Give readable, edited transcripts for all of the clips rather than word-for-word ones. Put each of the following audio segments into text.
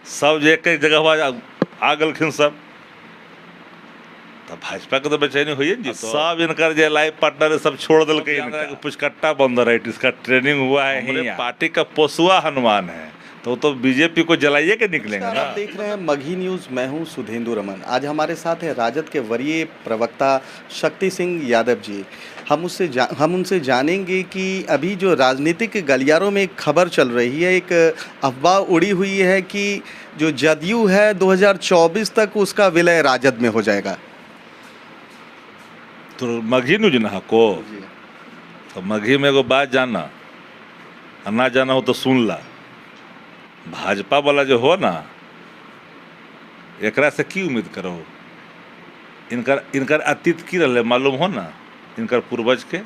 सब जे एक जगह आ गलखिन सब, तो भाजपा के तो बेचैनी हुई जी। तो सब इनकर जो लाइफ पार्टनर है सब छोड़ दिल के, पुचकट्टा बंद रहा, इसका ट्रेनिंग हुआ है। हमारे पार्टी का पोसुआ हनुमान है, तो बीजेपी को जलाइए के निकलेंगे ना। आप देख रहे हैं मगही न्यूज़, मैं हूं सुधेंदु रमन। आज हमारे साथ है राजद के वरीय प्रवक्ता शक्ति सिंह यादव जी। हम उनसे जानेंगे कि अभी जो राजनीतिक गलियारों में एक खबर चल रही है, एक अफवाह उड़ी हुई है कि जो जदयू है 2024 तक उसका विलय राजद में हो जाएगा। तो मगही न्यूज ना को, तो मगही में एगो बात जाना और ना जाना हो तो सुन ला। भाजपा वाला जो हो ना, एकरा से की उम्मीद करो। इनकर अतीत की रहे मालूम हो ना, इनकर पूर्वज के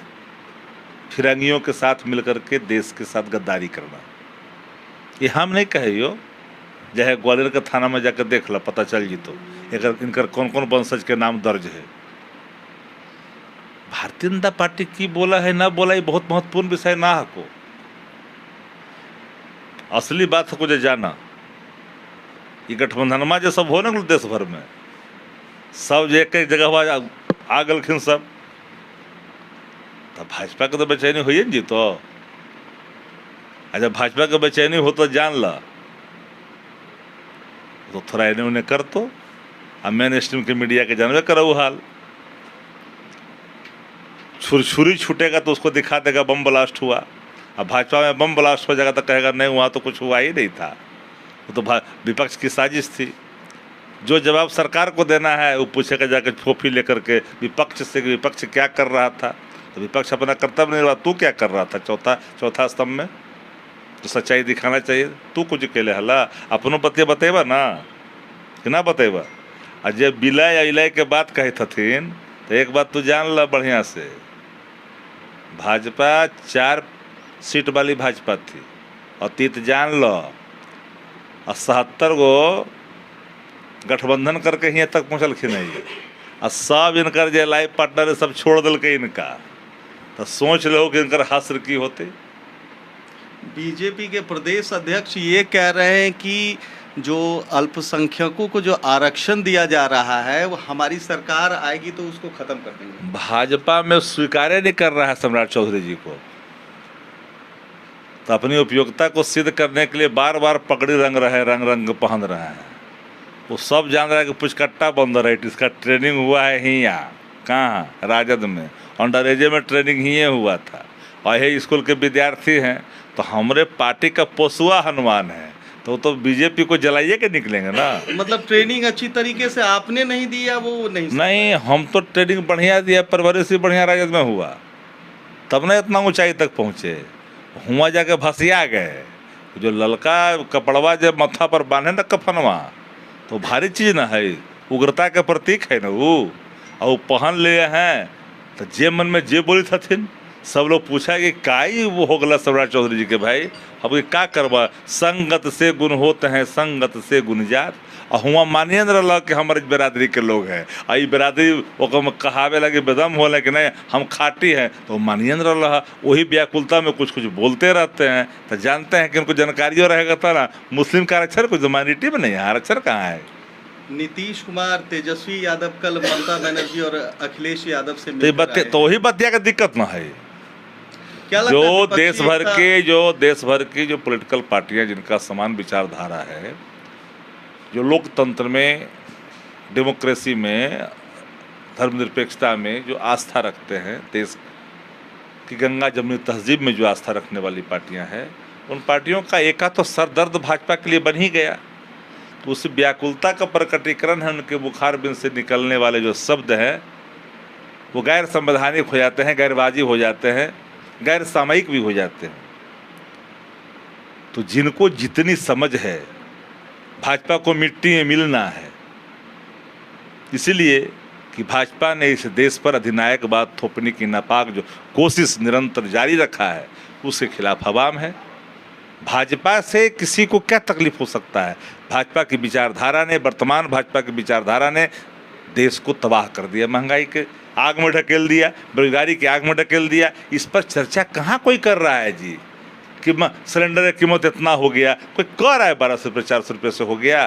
फिरंगियों के साथ मिलकर के देश के साथ गद्दारी करना। ये हम नहीं कहे यो, चाहे ग्वालियर के थाना में जाकर देख ला, पता चल जी। तो इनकर कौन कौन वंशज के नाम दर्ज है। भारतीय जनता पार्टी की बोला है ना बोला, ये बहुत महत्वपूर्ण विषय ना है को। असली बात को जो जाना, ये गठबंधनमा जो सब हो ना देश भर में, सब जो एक जगह आ गलखिन सब, तो भाजपा के तो बेचैनी हुई जी। तो अच्छा, भाजपा के बेचैनी हो तो जान ला, तो थोड़ा इन्हें उन्हें कर तो। अब मेन स्ट्रीम के मीडिया के जानवे करो हाल, छुरी छूटेगा तो उसको दिखा देगा बम ब्लास्ट हुआ। अब भाजपा में बम ब्लास्ट हो जाएगा तो कहेगा नहीं, वहाँ तो कुछ हुआ ही नहीं था, वो तो विपक्ष की साजिश थी। जो जवाब सरकार को देना है वो पूछेगा जाकर फोफी लेकर के विपक्ष से, विपक्ष क्या कर रहा था। तो विपक्ष अपना कर्तव्य नहीं रहा, तू क्या कर रहा था चौथा स्तंभ में, तो सच्चाई दिखाना चाहिए। तू कुछ अकेले हला अपनों बतेबा ना कि ना बतेबा। और जब विलय या इलय के बात कहे थथिन, तो एक बात तू जान ला बढ़िया से, भाजपा 4 सीट वाली भाजपा थी, अतीत जान लो, और 77 गो गठबंधन करके यहाँ तक पहुँचलखिन है। और सब इनकर जो लाइफ पार्टनर है सब छोड़ दिल के इनका, तो सोच लो कि इनकर हासिल की होते। बीजेपी के प्रदेश अध्यक्ष ये कह रहे हैं कि जो अल्पसंख्यकों को जो आरक्षण दिया जा रहा है, वो हमारी सरकार आएगी तो उसको खत्म कर देंगे। भाजपा में स्वीकार नहीं कर रहा है सम्राट चौधरी जी को, तो अपनी उपयोगिता को सिद्ध करने के लिए बार बार पगड़ी रंग पहन रहा है। वो सब जान रहा है कि पुचकट्टा बंद रहा, इसका ट्रेनिंग हुआ है ही यहाँ कहाँ, राजद में अंडर एज में ट्रेनिंग ही हुआ था। और यही स्कूल के विद्यार्थी हैं, तो हमारे पार्टी का पोसुआ हनुमान है, तो बीजेपी को जलाइए के निकलेंगे ना। मतलब ट्रेनिंग अच्छी तरीके से आपने नहीं दिया, वो नहीं हम तो ट्रेनिंग बढ़िया दिया, परवरिश भी बढ़िया राजद में हुआ, तब ना इतना ऊंचाई तक पहुँचे। हुआ जाके भसिया गए। जो ललका कपड़वा जब मत्था पर बांधे ना कफनवा, तो भारी चीज़ ना है, उग्रता के प्रतीक है ना वो। और वो पहन लिए हैं, तो जे मन में जे बोली थथिन, सब लोग पूछा कि काई वो हो गला सम्राट चौधरी जी के भाई, अब ये का करवा, संगत से गुण होते हैं, संगत से गुण जात। और हुआ मानिए न रहा कि हमारे बिरादरी के लोग हैं, और ये बिरादरी वो कहावे लगे बेदम हो कि नहीं हम खाटी हैं, तो मानिए न रहा। वही व्याकुलता में कुछ बोलते रहते हैं। तो जानते हैं कि उनको जानकारियों रहेगा था ना, मुस्लिम का आरक्षण कुछ माइनॉरिटी में नहीं है, आरक्षण कहाँ है। नीतीश कुमार, तेजस्वी यादव कल ममता बनर्जी और अखिलेश यादव से तो वही बतिया का दिक्कत ना है। जो देश भर की जो पॉलिटिकल पार्टियां जिनका समान विचारधारा है, जो लोकतंत्र में, डेमोक्रेसी में, धर्मनिरपेक्षता में जो आस्था रखते हैं, देश की गंगा जमुनी तहजीब में जो आस्था रखने वाली पार्टियां हैं, उन पार्टियों का एका तो सरदर्द भाजपा के लिए बन ही गया। तो उस व्याकुलता का प्रकटीकरण है, उनके बुखार बिन से निकलने वाले जो शब्द हैं वो गैर संवैधानिक हो जाते हैं, गैरवाजी हो जाते हैं, गैर सामयिक भी हो जाते हैं। तो जिनको जितनी समझ है, भाजपा को मिट्टी में मिलना है, इसलिए कि भाजपा ने इस देश पर अधिनायकवाद थोपने की नापाक जो कोशिश निरंतर जारी रखा है, उसके खिलाफ आवाम है। भाजपा से किसी को क्या तकलीफ हो सकता है। भाजपा की विचारधारा ने, वर्तमान भाजपा की विचारधारा ने देश को तबाह कर दिया, महंगाई के आग में ढकेल दिया, बेरोजगारी की आग में ढकेल दिया। इस पर चर्चा कहाँ कोई कर रहा है जी। कि सिलेंडर की कीमत इतना हो गया, कोई कह रहा है 1200 रुपये 400 रुपये से हो गया।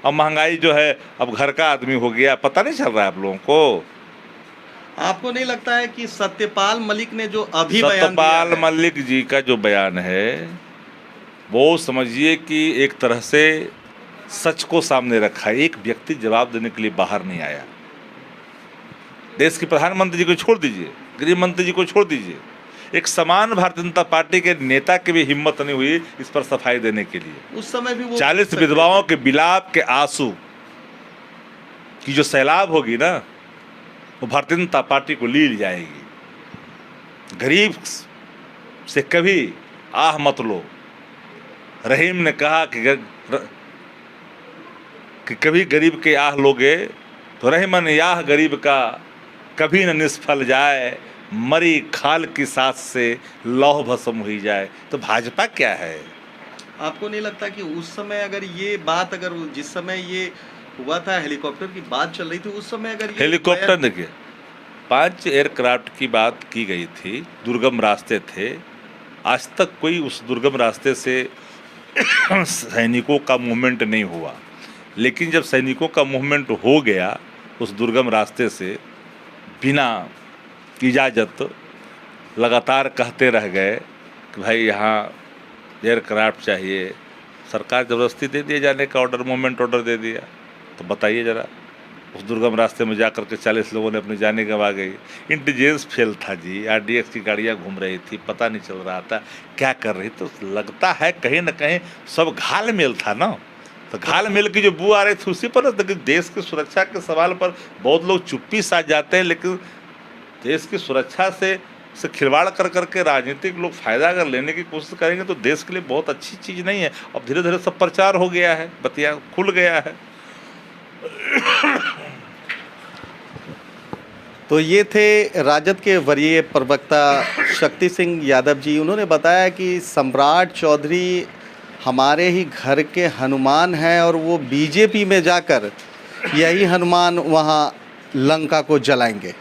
अब महंगाई जो है अब घर का आदमी हो गया, पता नहीं चल रहा है आप लोगों को। आपको नहीं लगता है कि सत्यपाल मलिक ने जो अभी बयान दिया सत्यपाल है, मलिक जी का जो बयान है वो समझिए कि एक तरह से सच को सामने रखा है। एक व्यक्ति जवाब देने के लिए बाहर नहीं आया। देश के प्रधानमंत्री जी को छोड़ दीजिए, गृह मंत्री जी को छोड़ दीजिए, एक समान भारतीय जनता पार्टी के नेता की भी हिम्मत नहीं हुई इस पर सफाई देने के लिए। उस समय भी वो 40 विधवाओं के बिलाप के आंसू की जो सैलाब होगी ना, वो भारतीय जनता पार्टी को लील जाएगी। गरीब से कभी आह मत लो। रहीम ने कहा कि कभी गरीब के आह लोगे तो रहीमन याह गरीब का कभी न निष्फल जाए, मरी खाल की सांस से लौह भस्म हुई जाए। तो भाजपा क्या है? आपको नहीं लगता कि उस समय अगर ये बात, अगर जिस समय ये हुआ था, हेलीकॉप्टर की बात चल रही थी, उस समय अगर ये हेलीकॉप्टर देखिए, 5 एयरक्राफ्ट की बात की गई थी, दुर्गम रास्ते थे। आज तक कोई उस दुर्गम रास्ते से सैनिकों का मूवमेंट नहीं हुआ। लेकिन जब सैनिकों का मूवमेंट हो गया उस दुर्गम रास्ते से, बिना इजाज़त लगातार कहते रह गए कि भाई यहाँ एयरक्राफ्ट चाहिए, सरकार ज़बरदस्ती दे दिए जाने का ऑर्डर, मूवमेंट ऑर्डर दे दिया। तो बताइए ज़रा, उस दुर्गम रास्ते में जा कर के 40 लोगों ने अपनी जानें गंवा गई। इंटेलिजेंस फेल था जी, RDX की गाड़ियाँ घूम रही थी, पता नहीं चल रहा था क्या कर रही। तो लगता है कहीं ना कहीं सब घाल मेल था ना। तो घाल मेल की जो बू आ रही थी उसी पर। लेकिन देश की सुरक्षा के सवाल पर बहुत लोग चुप्पी साध जाते हैं, लेकिन देश की सुरक्षा से खिलवाड़ कर करके राजनीतिक लोग फायदा अगर लेने की कोशिश करेंगे तो देश के लिए बहुत अच्छी चीज़ नहीं है। अब धीरे धीरे सब प्रचार हो गया है, बतिया खुल गया है। तो ये थे राजद के वरीय प्रवक्ता शक्ति सिंह यादव जी। उन्होंने बताया कि सम्राट चौधरी हमारे ही घर के हनुमान हैं और वो बीजेपी में जाकर यही हनुमान वहाँ लंका को जलाएंगे।